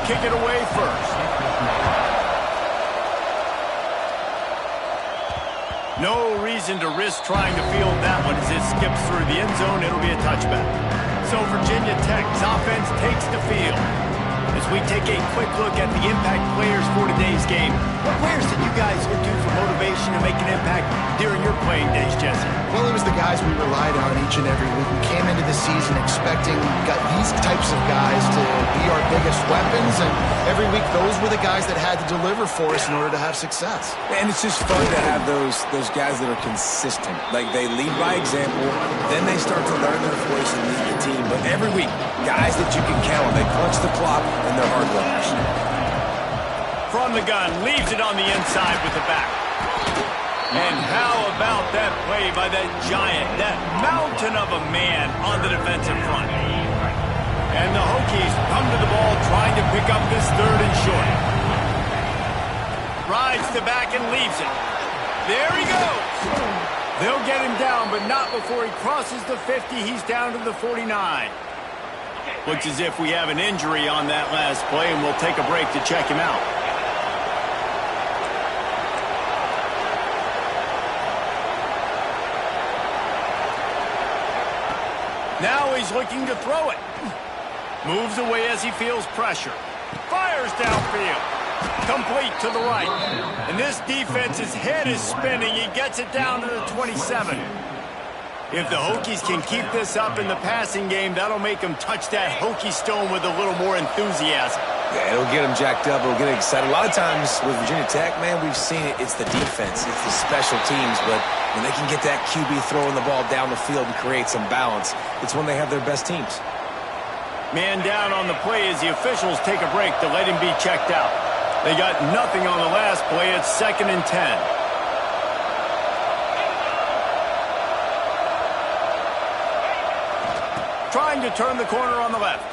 kick it away first. No reason to risk trying to field that one as it skips through the end zone. It'll be a touchback. So Virginia Tech's offense takes the field. As we take a quick look at the impact players for today's game, what players did you guys look to for motivation to make an impact during your playing days, Jesse? Well, it was the guys we relied on each and every week. We came into the season expecting these types of guys to be our biggest weapons, and every week those were the guys that had to deliver for us in order to have success. And it's just fun to have those guys that are consistent. Like, they lead by example, then they start to learn their voice and lead the team. But every week, guys that you can count on, they punch the clock, and they're hard runners. From the gun, leaves it on the inside with the back. And how about that play by that giant, that mountain of a man on the defensive front? And the Hokies come to the ball trying to pick up this third and short. Rides the back and leaves it. There he goes. They'll get him down, but not before he crosses the 50. He's down to the 49. Looks as if we have an injury on that last play, and we'll take a break to check him out. Now he's looking to throw it. Moves away as he feels pressure. Fires downfield. Complete to the right. And this defense's head is spinning. He gets it down to the 27. If the Hokies can keep this up in the passing game, that'll make them touch that Hokie stone with a little more enthusiasm. Yeah, it'll get them jacked up. It'll get them excited. A lot of times with Virginia Tech, man, we've seen it. It's the defense. It's the special teams. But when they can get that QB throwing the ball down the field and create some balance, it's when they have their best teams. Man down on the play as the officials take a break to let him be checked out. They got nothing on the last play. It's 2nd and 10. Trying to turn the corner on the left.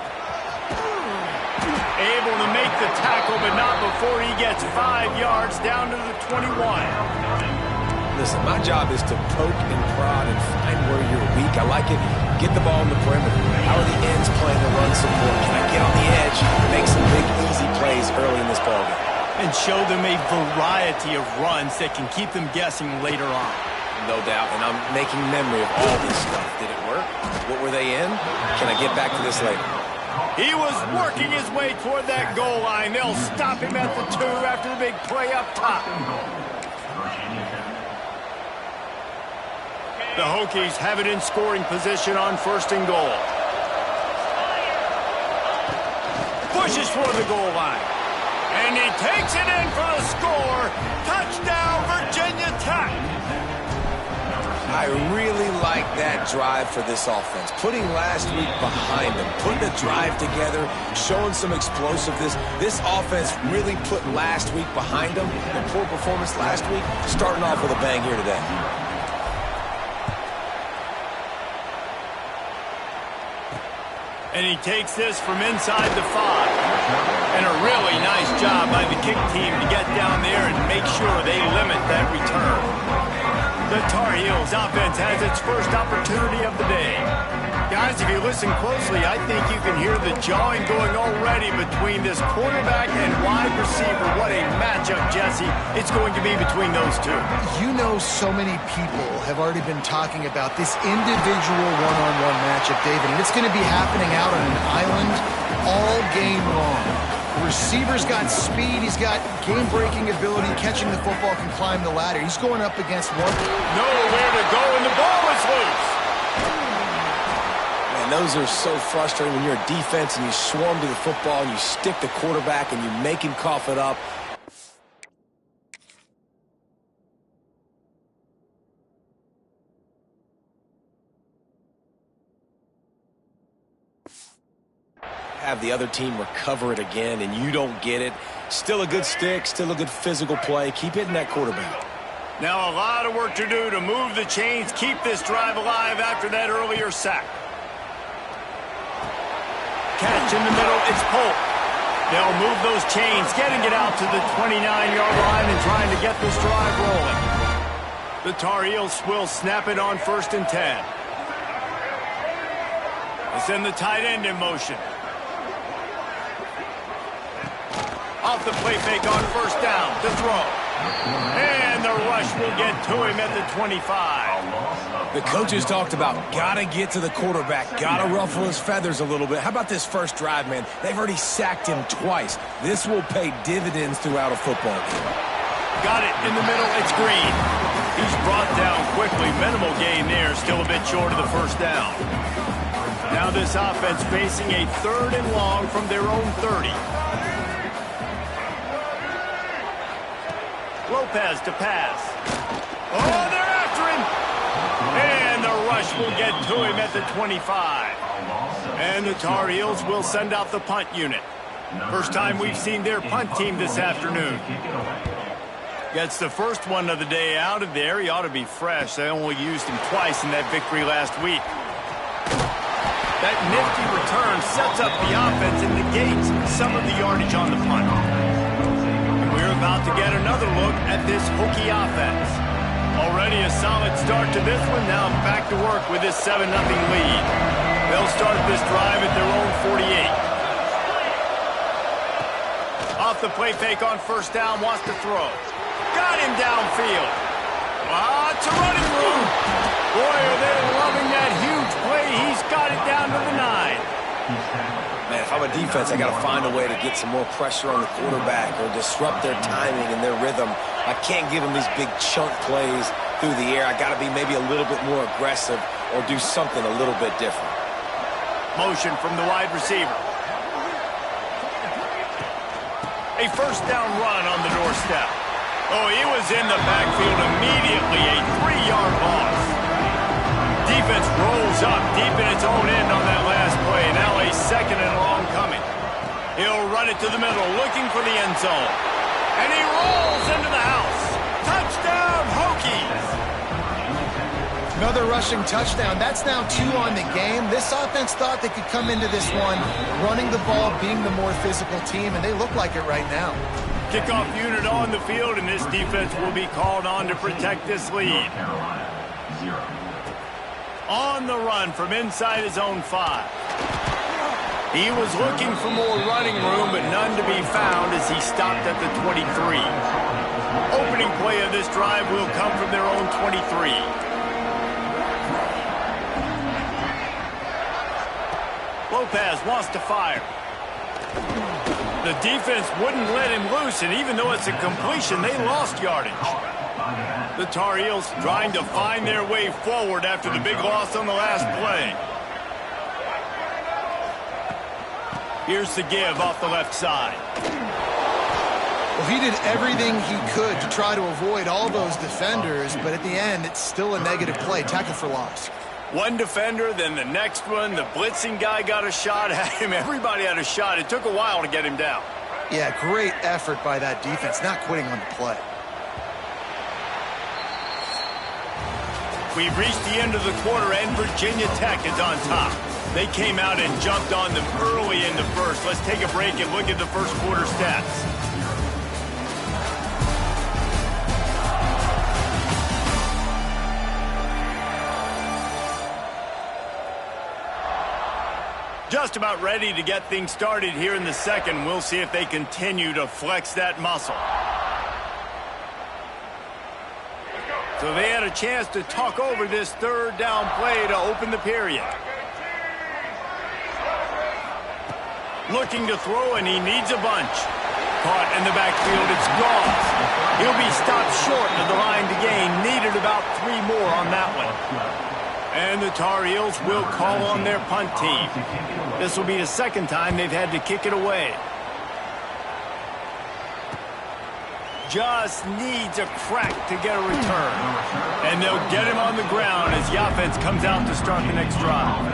Able to make the tackle, but not before he gets 5 yards down to the 21. Listen, my job is to poke and prod and find where you're weak. I like it. Get the ball in the perimeter. How are the ends playing the run support? Can I get on the edge and make some big, easy plays early in this ballgame? And show them a variety of runs that can keep them guessing later on. No doubt, and I'm making memory of all this stuff. Did it work? What were they in? Can I get back to this later? He was working his way toward that goal line. They'll stop him at the 2 after the big play up top. The Hokies have it in scoring position on 1st and goal. Pushes for the goal line. And he takes it in for the score. Touchdown, Virginia Tech. I really like that drive for this offense. Putting last week behind them, putting the drive together, showing some explosiveness. This offense really put last week behind them. The poor performance last week, starting off with a bang here today. And he takes this from inside the 5. And a really nice job by the kick team to get down there and make sure they limit that return. The Tar Heels offense has its first opportunity of the day. Guys, if you listen closely, I think you can hear the jawing going already between this quarterback and wide receiver. What a matchup, Jesse, it's going to be between those two. You know, so many people have already been talking about this individual one-on-one matchup, David, and it's going to be happening out on an island all game long. The receiver's got speed, he's got game-breaking ability, catching the football, can climb the ladder. He's going up against one. Nowhere to go, and the ball is loose. Man, those are so frustrating when you're a defense and you swarm to the football and you stick the quarterback and you make him cough it up. Have the other team recover it again and you don't get it. Still a good stick, still a good physical play. Keep hitting that quarterback. Now a lot of work to do to move the chains, keep this drive alive after that earlier sack. Catch in the middle, it's Polk. They'll move those chains, getting it out to the 29-yard line and trying to get this drive rolling. The Tar Heels will snap it on 1st and 10. They send the tight end in motion. Off the play fake on first down to throw. And the rush will get to him at the 25. The coaches talked about gotta get to the quarterback, gotta ruffle his feathers a little bit. How about this first drive, man? They've already sacked him twice. This will pay dividends throughout a football game. Got it in the middle. It's Green. He's brought down quickly. Minimal gain there. Still a bit short of the first down. Now this offense facing a 3rd and long from their own 30. Lopez to pass. Oh, they're after him. And the rush will get to him at the 25. And the Tar Heels will send out the punt unit. First time we've seen their punt team this afternoon. Gets the first one of the day out of there. He ought to be fresh. They only used him twice in that victory last week. That nifty return sets up the offense and negates some of the yardage on the punt. And we're about to get another look at this Hokie offense. Already a solid start to this one. Now back to work with this 7-0 lead. They'll start this drive at their own 48. Off the play fake on first down, wants to throw. Got him downfield. It's a running room. Boy, are they loving that huge play. He's got it down to the 9. Man, if I'm a defense, I got to find a way to get some more pressure on the quarterback or disrupt their timing and their rhythm. I can't give them these big chunk plays through the air. I got to be maybe a little bit more aggressive or do something a little bit different. Motion from the wide receiver. A first down run on the doorstep. Oh, he was in the backfield immediately. A 3-yard loss. Defense rolls up deep in its own end on that last play. Now a 2nd and long coming. He'll run it to the middle, looking for the end zone. And he rolls into the house. Touchdown, Hokies! Another rushing touchdown. That's now 2 on the game. This offense thought they could come into this one running the ball, being the more physical team, and they look like it right now. Kickoff unit on the field, and this defense will be called on to protect this lead. On the run from inside his own 5. He was looking for more running room, but none to be found as he stopped at the 23. Opening play of this drive will come from their own 23. Lopez wants to fire. The defense wouldn't let him loose, and even though it's a completion, they lost yardage. The Tar Heels trying to find their way forward after the big loss on the last play. Here's the give off the left side. Well, he did everything he could to try to avoid all those defenders, but at the end, it's still a negative play. Tackle for loss. One defender, then the next one. The blitzing guy got a shot at him. Everybody had a shot. It took a while to get him down. Yeah, great effort by that defense, not quitting on the play. We've reached the end of the quarter, and Virginia Tech is on top. They came out and jumped on them early in the first. Let's take a break and look at the first quarter stats. Just about ready to get things started here in the second. We'll see if they continue to flex that muscle. So they had a chance to talk over this 3rd down play to open the period. Looking to throw, and he needs a bunch. Caught in the backfield, it's gone. He'll be stopped short of the line to gain. Needed about 3 more on that one. And the Tar Heels will call on their punt team. This will be the 2nd time they've had to kick it away. Just needs a crack to get a return. And they'll get him on the ground as the offense comes out to start the next drive.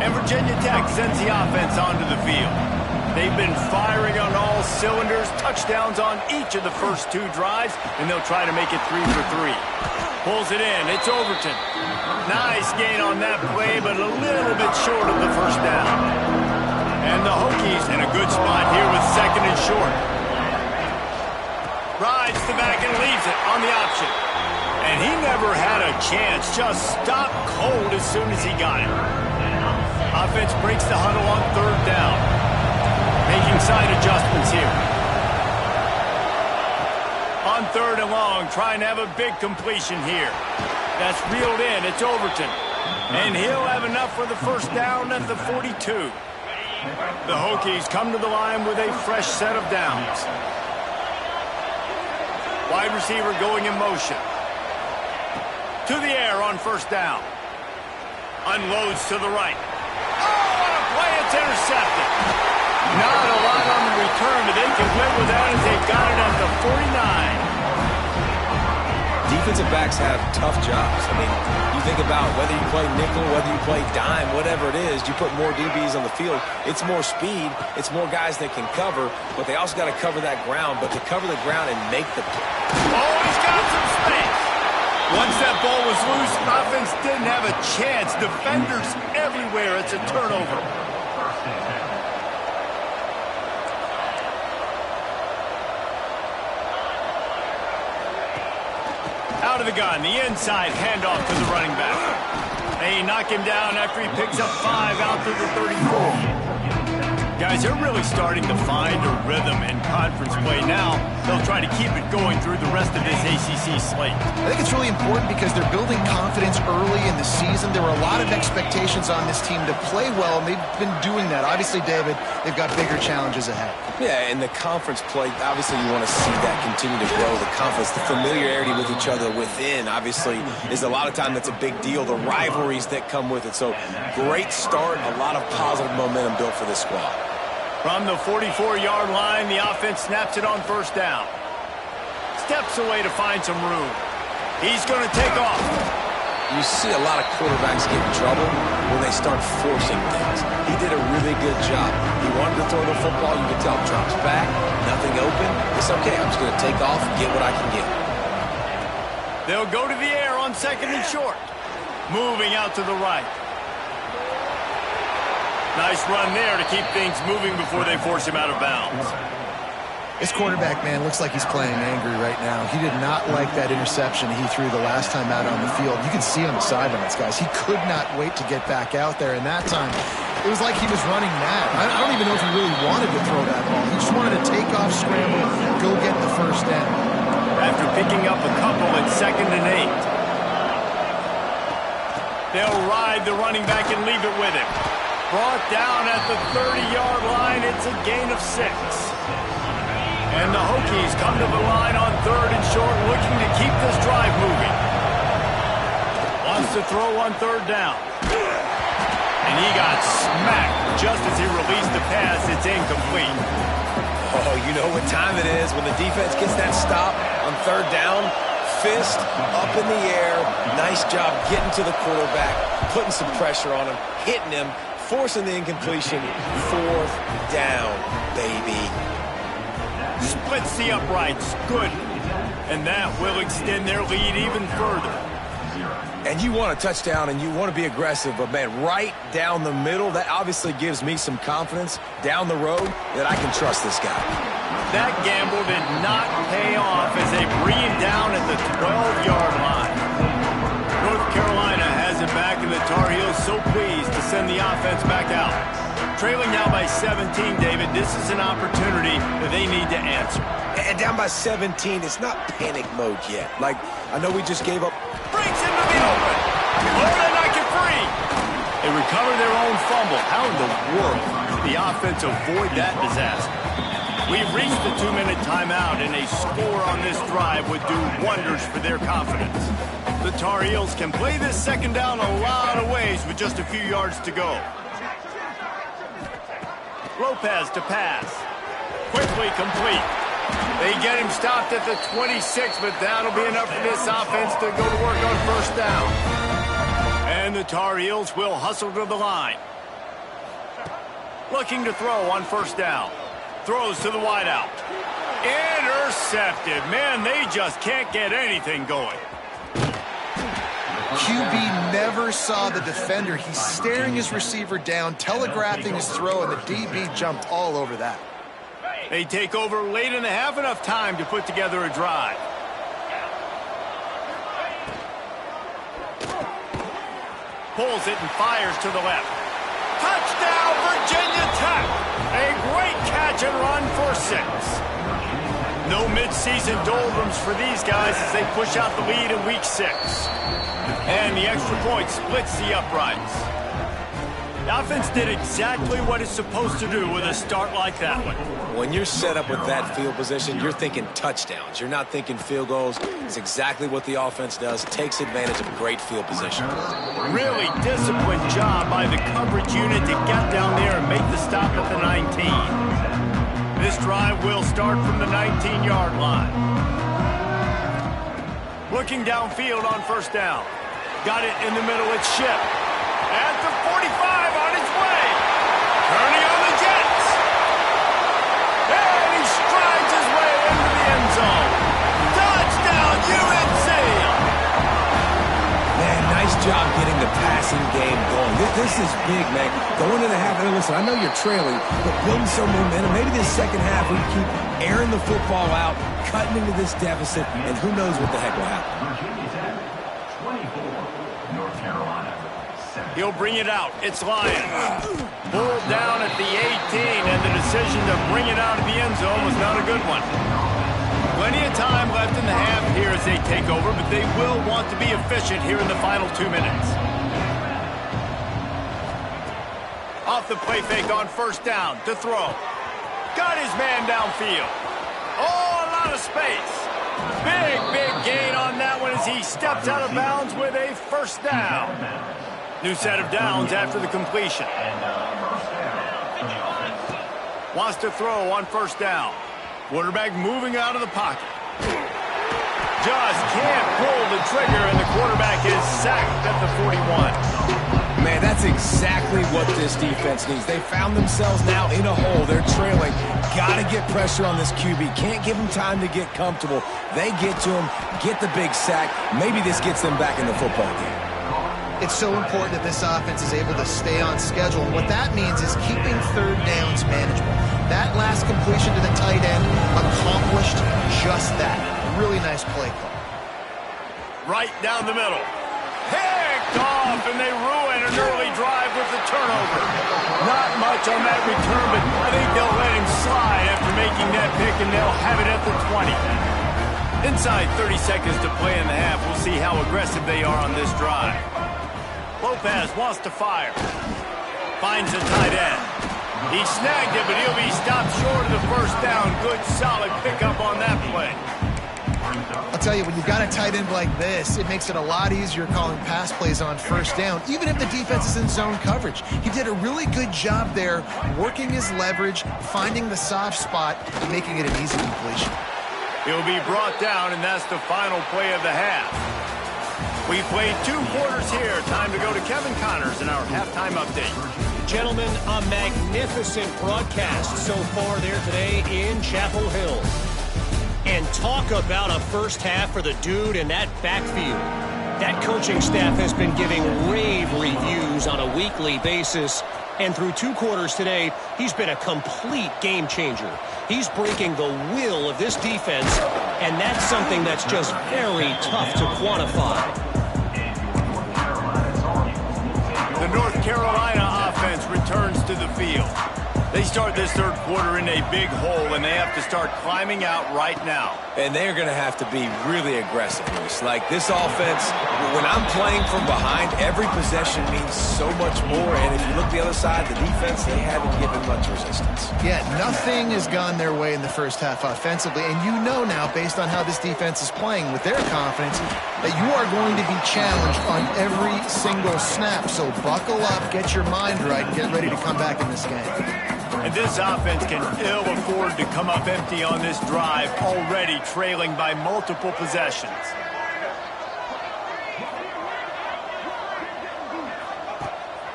And Virginia Tech sends the offense onto the field. They've been firing on all cylinders, touchdowns on each of the first 2 drives, and they'll try to make it 3 for 3. Pulls it in. It's Overton. Nice gain on that play, but a little bit short of the first down. And the Hokies in a good spot here with 2nd and short. Rides the back and leaves it on the option. And he never had a chance. Just stopped cold as soon as he got it. Offense breaks the huddle on 3rd down. Making side adjustments here. 3rd and long, trying to have a big completion here. That's reeled in. It's Overton. And he'll have enough for the first down at the 42. The Hokies come to the line with a fresh set of downs. Wide receiver going in motion. To the air on 1st down. Unloads to the right. Oh, what a play. It's intercepted. Not a lot on the return, but they can live with that as they've got it at the 49. Defensive backs have tough jobs. I mean, you think about whether you play nickel, whether you play dime, whatever it is, you put more DBs on the field. It's more speed. It's more guys that can cover, but they also got to cover that ground. But to cover the ground and make the... Oh, he's got some space. Once that ball was loose, offense didn't have a chance. Defenders everywhere. It's a turnover. Out of the gun, the inside handoff to the running back. They knock him down after he picks up 5 out to the 34. Guys, they're really starting to find a rhythm in conference play now. They'll try to keep it going through the rest of this ACC slate. I think it's really important because they're building confidence early in the season. There were a lot of expectations on this team to play well, and they've been doing that. Obviously, David, they've got bigger challenges ahead. Yeah, and the conference play, obviously you want to see that continue to grow. The confidence, the familiarity with each other within, obviously, is a lot of time that's a big deal. The rivalries that come with it. So, great start, a lot of positive momentum built for this squad. From the 44-yard line, the offense snaps it on 1st down. Steps away to find some room. He's going to take off. You see a lot of quarterbacks get in trouble when they start forcing things. He did a really good job. He wanted to throw the football. You can tell, drops back, nothing open. It's okay. I'm just going to take off and get what I can get. They'll go to the air on 2nd and short. Moving out to the right. Nice run there to keep things moving before they force him out of bounds. This quarterback, man, looks like he's playing angry right now. He did not like that interception he threw the last time out on the field. You can see on the sidelines, guys. He could not wait to get back out there, and that time, it was like he was running mad. I don't even know if he really wanted to throw that ball. He just wanted to take off, scramble, go get the 1st down. After picking up a couple at 2nd and 8. They'll ride the running back and leave it with him. Brought down at the 30-yard line. It's a gain of 6. And the Hokies come to the line on 3rd and short, looking to keep this drive moving. Wants to throw on 3rd down. And he got smacked just as he released the pass. It's incomplete. Oh, you know what time it is when the defense gets that stop on 3rd down. Fist up in the air. Nice job getting to the quarterback, putting some pressure on him, hitting him, forcing the incompletion. 4th down, baby. Splits the uprights. Good. And that will extend their lead even further. And you want a touchdown and you want to be aggressive, but, man, right down the middle, that obviously gives me some confidence down the road that I can trust this guy. That gamble did not pay off as they bring him down at the 12-yard line. North Carolina has it back, and the Tar Heels so pleased to send the offense back out. Trailing now by 17, David, this is an opportunity that they need to answer. And down by 17, it's not panic mode yet. Like, I know we just gave up. Breaks into the open. Florida knock it free. They recover their own fumble. How in the world did the offense avoid that disaster? We've reached the 2-minute timeout, and a score on this drive would do wonders for their confidence. The Tar Heels can play this 2nd down a lot of ways with just a few yards to go. Lopez to pass. Quickly complete. They get him stopped at the 26, but that'll be enough for this offense to go to work on 1st down. And the Tar Heels will hustle to the line. Looking to throw on 1st down. Throws to the wideout. Intercepted. Man, they just can't get anything going. QB never saw the defender. He's staring his receiver down, telegraphing his throw, and the DB jumped all over that. They take over late in the half, enough time to put together a drive. Pulls it and fires to the left. Touchdown, Virginia Tech! A great catch and run for 6. No mid-season doldrums for these guys as they push out the lead in week 6. And the extra point splits the uprights. The offense did exactly what it's supposed to do with a start like that one. When you're set up with that field position, you're thinking touchdowns. You're not thinking field goals. It's exactly what the offense does. It takes advantage of great field position. Really disciplined job by the coverage unit to get down there and make the stop at the 19. This drive will start from the 19-yard line. Looking downfield on first down. Got it in the middle. It's Ship. At the 45 on his way. Turning on the Jets. And he strides his way into the end zone. Touchdown, UNC. Man, nice job getting the passing game going. This is big, man. Going into the half, and listen, I know you're trailing, but building some momentum. Maybe this second half we keep airing the football out, cutting into this deficit, and who knows what the heck will happen. He'll bring it out. It's Lions. Pulled down at the 18, and the decision to bring it out of the end zone was not a good one. Plenty of time left in the half here as they take over, but they will want to be efficient here in the final 2 minutes. Off the play fake on first down to throw. Got his man downfield. Oh, a lot of space. Big gain on that one as he steps out of bounds with a first down. New set of downs after the completion. Wants to throw on first down. Quarterback moving out of the pocket. Just can't pull the trigger, and the quarterback is sacked at the 41. Man, that's exactly what this defense needs. They found themselves now in a hole. They're trailing. Got to get pressure on this QB. Can't give him time to get comfortable. They get to him, get the big sack. Maybe this gets them back in the football game. It's so important that this offense is able to stay on schedule. What that means is keeping third downs manageable. That last completion to the tight end accomplished just that. Really nice play call. Right down the middle. Picked off, and they ruin an early drive with the turnover. Not much on that return, but I think they'll let him slide after making that pick, and they'll have it at the 20. Inside 30 seconds to play in the half. We'll see how aggressive they are on this drive. Lopez wants to fire. Finds a tight end. He snagged it, but he'll be stopped short of the first down. Good, solid pickup on that play. I'll tell you, when you've got a tight end like this, it makes it a lot easier calling pass plays on first down, even if the defense is in zone coverage. He did a really good job there, working his leverage, finding the soft spot, and making it an easy completion. He'll be brought down, and that's the final play of the half. We played 2 quarters here. Time to go to Kevin Connors in our halftime update. Gentlemen, a magnificent broadcast so far there today in Chapel Hill. And talk about a first half for the dude in that backfield. That coaching staff has been giving rave reviews on a weekly basis. And through 2 quarters today, he's been a complete game changer. He's breaking the will of this defense, and that's something that's just very tough to quantify. The North Carolina offense returns to the field. They start this third quarter in a big hole, and they have to start climbing out right now. And they're going to have to be really aggressive. Like this offense, when I'm playing from behind, every possession means so much more. And if you look the other side, the defense, they haven't given much resistance. Yeah, nothing has gone their way in the first half offensively. And you know now, based on how this defense is playing with their confidence, that you are going to be challenged on every single snap. So buckle up, get your mind right, and get ready to come back in this game. And this offense can ill afford to come up empty on this drive, already trailing by multiple possessions.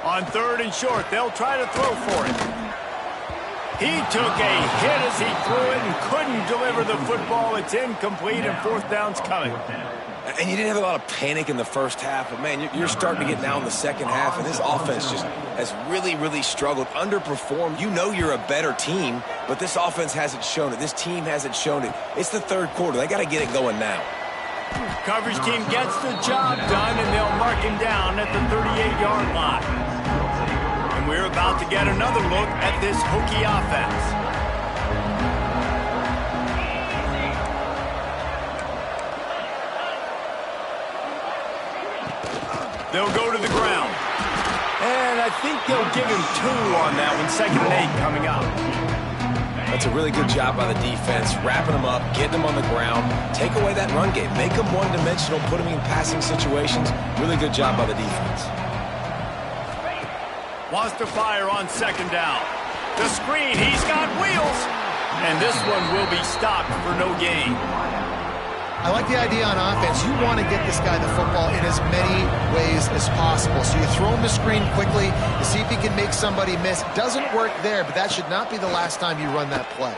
On third and short, they'll try to throw for it. He took a hit as he threw it and couldn't deliver the football. It's incomplete, and fourth down's coming. And you didn't have a lot of panic in the first half, but, man, you're starting to get now in the second half, and this offense just has really struggled, underperformed. You know you're a better team, but this offense hasn't shown it. This team hasn't shown it. It's the third quarter. They got to get it going now. Coverage team gets the job done, and they'll mark him down at the 38-yard line. And we're about to get another look at this Hokie offense. They'll go to the ground. And I think they'll give him 2 on that one. 2nd and 8 coming up. That's a really good job by the defense, wrapping them up, getting them on the ground, take away that run game, make them one-dimensional, put them in passing situations. Really good job by the defense. Wants to fire on 2nd down. The screen, he's got wheels. And this one will be stopped for no gain. I like the idea on offense. You want to get this guy the football in as many ways as possible. So you throw him the screen quickly to see if he can make somebody miss. Doesn't work there, but that should not be the last time you run that play.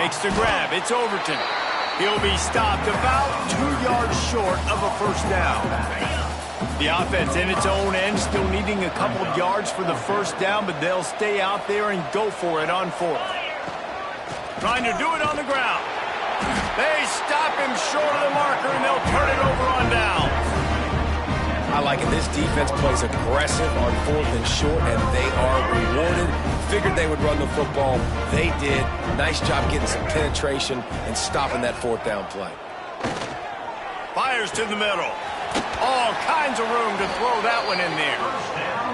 Makes the grab. It's Overton. He'll be stopped about 2 yards short of a 1st down. The offense in its own end still needing a couple of yards for the 1st down, but they'll stay out there and go for it on 4th. Trying to do it on the ground. They stop him short of the marker, and they'll turn it over on down. I like it. This defense plays aggressive on 4th and short, and they are rewarded. Figured they would run the football. They did. Nice job getting some penetration and stopping that 4th down play. Fires to the middle. All kinds of room to throw that one in there.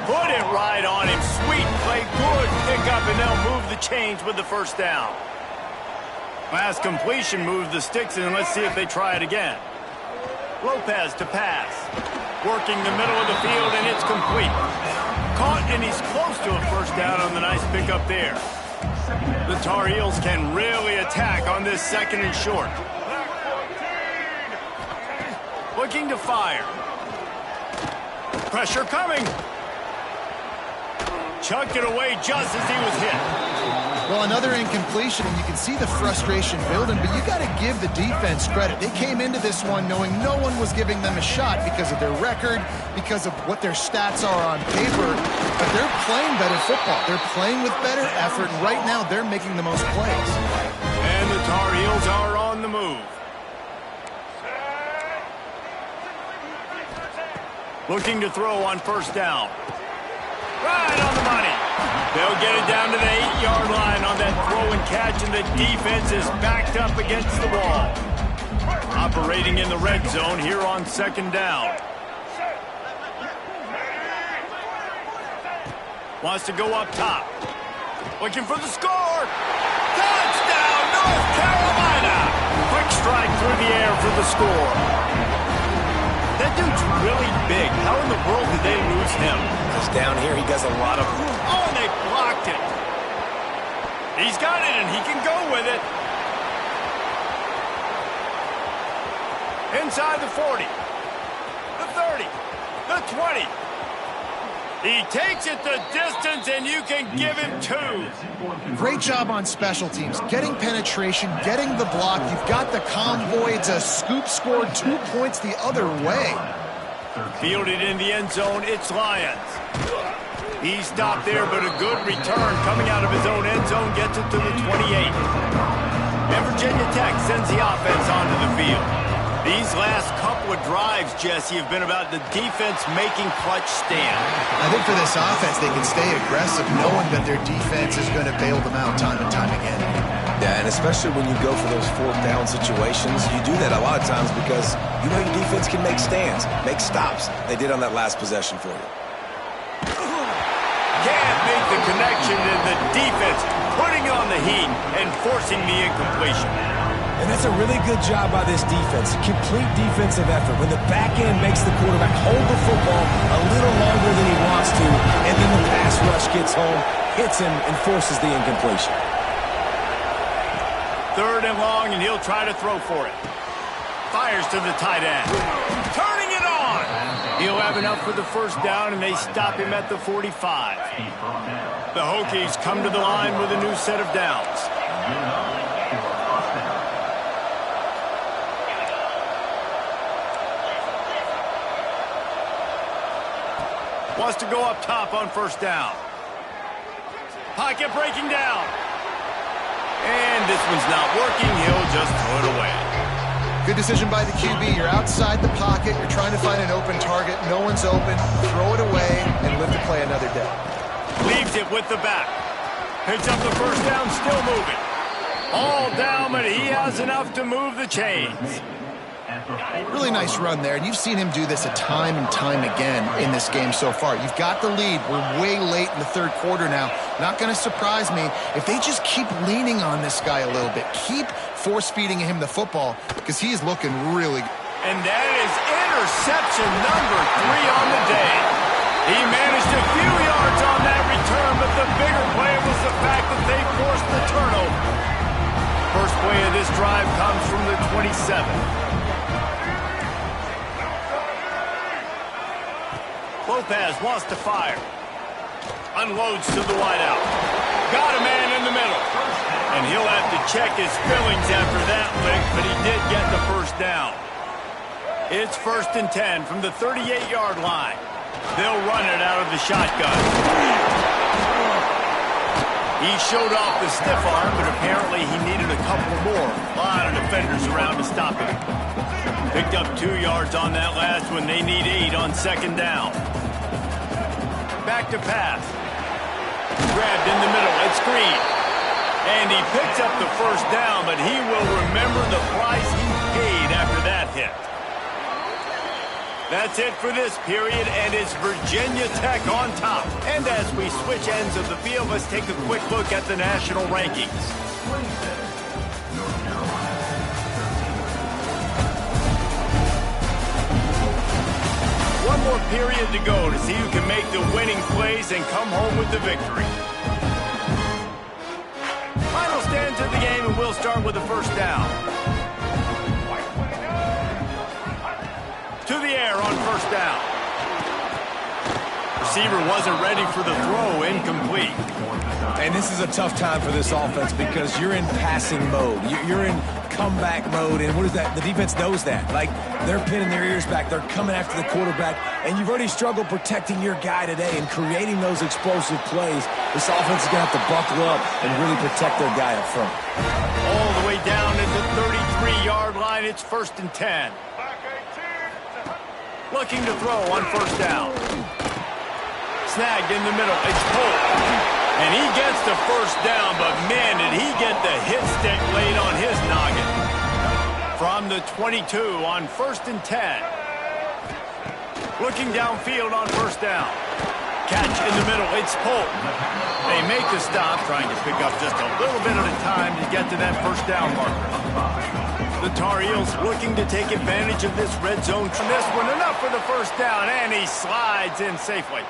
Put it right on him. Sweet play. Good pickup, and they'll move the chains with the 1st down. Last completion moves the sticks, and let's see if they try it again. Lopez to pass. Working the middle of the field, and it's complete. Caught, and he's close to a 1st down on the nice pickup there. The Tar Heels can really attack on this 2nd and short. Looking to fire. Pressure coming. Chucked it away just as he was hit. Well, another incompletion, and you can see the frustration building, but you got to give the defense credit. They came into this one knowing no one was giving them a shot because of their record, because of what their stats are on paper, but they're playing better football. They're playing with better effort, and right now they're making the most plays. And the Tar Heels are on the move. Looking to throw on 1st down. Right on the money. They'll get it down to the 8-yard line on that throw and catch, and the defense is backed up against the wall. Operating in the red zone here on 2nd down. Wants to go up top. Looking for the score. Touchdown, North Carolina. Quick strike through the air for the score. That dude's really big. How in the world did they lose him? Because down here he does a lot of... Oh, and they blocked it. He's got it, and he can go with it. Inside the 40. The 30. The 20. He takes it the distance, and you can give him 2. Great job on special teams, getting penetration, getting the block. You've got the convoy. It's a scoop score, 2 points the other way. Fielded in the end zone, it's Lyons. He stopped there, but a good return coming out of his own end zone gets it to the 28. And Virginia Tech sends the offense onto the field. These last couple of drives, Jesse, have been about the defense making clutch stand. I think for this offense, they can stay aggressive knowing that their defense is going to bail them out time and time again. Yeah, and especially when you go for those 4th down situations, you do that a lot of times because you know your defense can make stands, make stops. They did on that last possession for you. Can't make the connection, and the defense putting on the heat and forcing the incompletion. And that's a really good job by this defense. Complete defensive effort. When the back end makes the quarterback hold the football a little longer than he wants to, and then the pass rush gets home, hits him, and forces the incompletion. 3rd and long, and he'll try to throw for it. Fires to the tight end. Turning it on. He'll have enough for the 1st down, and they stop him at the 45. The Hokies come to the line with a new set of downs. Wants to go up top on 1st down. Pocket breaking down. And this one's not working. He'll just throw it away. Good decision by the QB. You're outside the pocket. You're trying to find an open target. No one's open. Throw it away and live to play another day. Leaves it with the back. Picks up the 1st down, still moving. All down, but he has enough to move the chains. Really nice run there, and you've seen him do this a time and time again in this game so far. You've got the lead. We're way late in the third quarter now. Not going to surprise me if they just keep leaning on this guy a little bit. Keep force-feeding him the football because he is looking really good. And that is interception number 3 on the day. He managed a few yards on that return, but the bigger play was the fact that they forced the turnover. First play of this drive comes from the 27. Lopez wants to fire. Unloads to the wideout. Got a man in the middle. And he'll have to check his feelings after that lick, but he did get the first down. It's 1st and 10 from the 38-yard line. They'll run it out of the shotgun. He showed off the stiff arm, but apparently he needed a couple more. A lot of defenders around to stop him. Picked up 2 yards on that last one. They need 8 on 2nd down. Back to pass. Grabbed in the middle. It's Green. And he picks up the first down, but he will remember the price he paid after that hit. That's it for this period, and it's Virginia Tech on top. And as we switch ends of the field, let's take a quick look at the national rankings. One more period to go to see who can make the winning plays and come home with the victory. Final stands of the game, and we'll start with the first down. To the air on first down. Receiver wasn't ready for the throw, incomplete. And this is a tough time for this offense because you're in passing mode. You're in comeback mode, and what is that? The defense knows that. Like, they're pinning their ears back. They're coming after the quarterback, and you've already struggled protecting your guy today and creating those explosive plays. This offense is going to have to buckle up and really protect their guy up front. All the way down at the 33-yard line, it's 1st and 10. Looking to throw on first down. Snagged in the middle. It's Polk. And he gets the first down, but man, did he get the hit stick laid on his noggin. From the 22 on 1st and 10. Looking downfield on first down. Catch in the middle. It's Polk. They make the stop, trying to pick up just a little bit at a time to get to that first down marker. The Tar Heels looking to take advantage of this red zone. From this one, enough for the first down, and he slides in safely.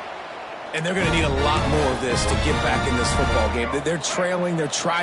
And they're going to need a lot more of this to get back in this football game. They're trailing. They're trying